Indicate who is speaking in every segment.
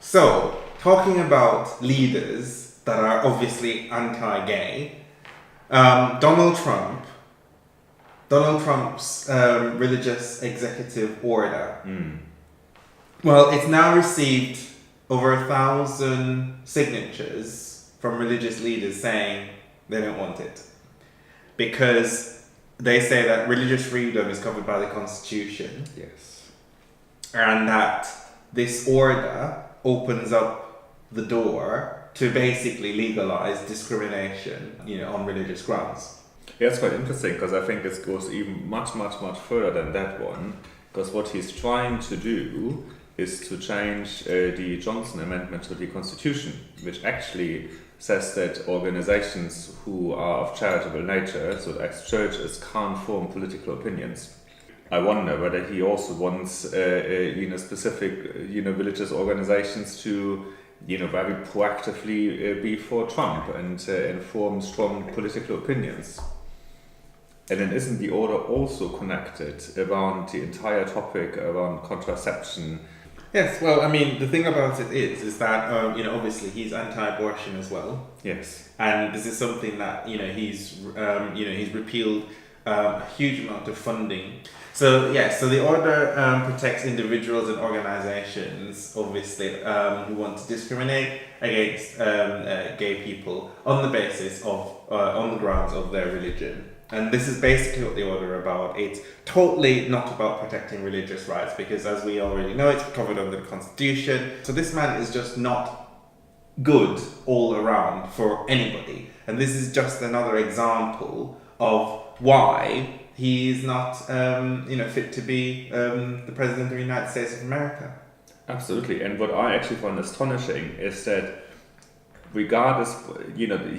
Speaker 1: So, talking about leaders that are obviously anti-gay, Donald Trump's religious executive order. Well, it's now received over 1,000 signatures from religious leaders saying they don't want it. Because they say that religious freedom is covered by the Constitution.
Speaker 2: Yes.
Speaker 1: And that this order opens up the door to basically legalise discrimination, on religious grounds.
Speaker 2: Yeah, it's quite interesting because I think it goes even much further than that one. Because what he's trying to do is to change the Johnson Amendment to the Constitution, which actually says that organizations who are of charitable nature, so ex churches, can't form political opinions. I wonder whether he also wants, specific, religious organizations to, very proactively be for Trump and form strong political opinions. And then isn't the order also connected around the entire topic around contraception?
Speaker 1: Yes, well, I mean, the thing about it is that, obviously he's anti-abortion as well.
Speaker 2: Yes.
Speaker 1: And this is something that, he's repealed a huge amount of funding. So, so the order protects individuals and organizations, obviously, who want to discriminate against gay people on the basis of, on the grounds of their religion. And this is basically what the order is about. It's totally not about protecting religious rights because, as we already know, it's covered under the Constitution. So this man is just not good all around for anybody. And this is just another example of why he is not, fit to be the President of the United States of America.
Speaker 2: Absolutely. And what I actually find astonishing is that regardless,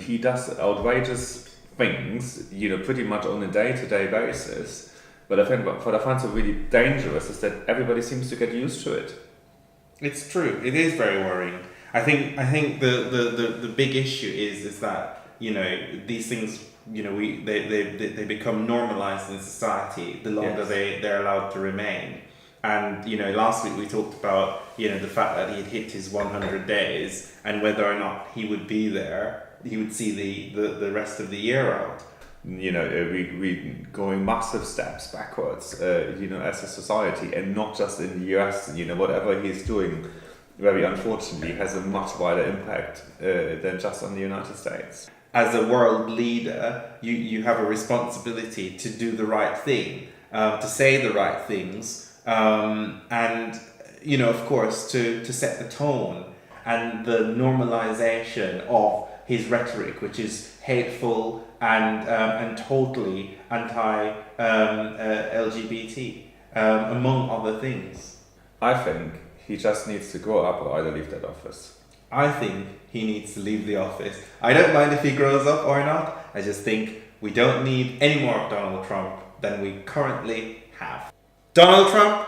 Speaker 2: he does outrageous things, pretty much on a day-to-day basis. But I think what I find so really dangerous is that everybody seems to get used to it.
Speaker 1: It's true. It is very worrying. I think the big issue is that these things they become normalized in society the longer they're allowed to remain. And last week we talked about the fact that he had hit his 100 days and whether or not he would be there. He would see the rest of the year out.
Speaker 2: We going massive steps backwards, as a society, and not just in the US. Whatever he's doing, very unfortunately, has a much wider impact than just on the United States.
Speaker 1: As a world leader, you have a responsibility to do the right thing, to say the right things, and of course, to set the tone and the normalization of his rhetoric, which is hateful and totally anti-LGBT, among other things.
Speaker 2: I think he just needs to grow up or either leave that office.
Speaker 1: I think he needs to leave the office. I don't mind if he grows up or not. I just think we don't need any more of Donald Trump than we currently have. Donald Trump,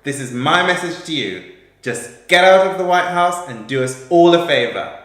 Speaker 1: this is my message to you. Just get out of the White House and do us all a favor.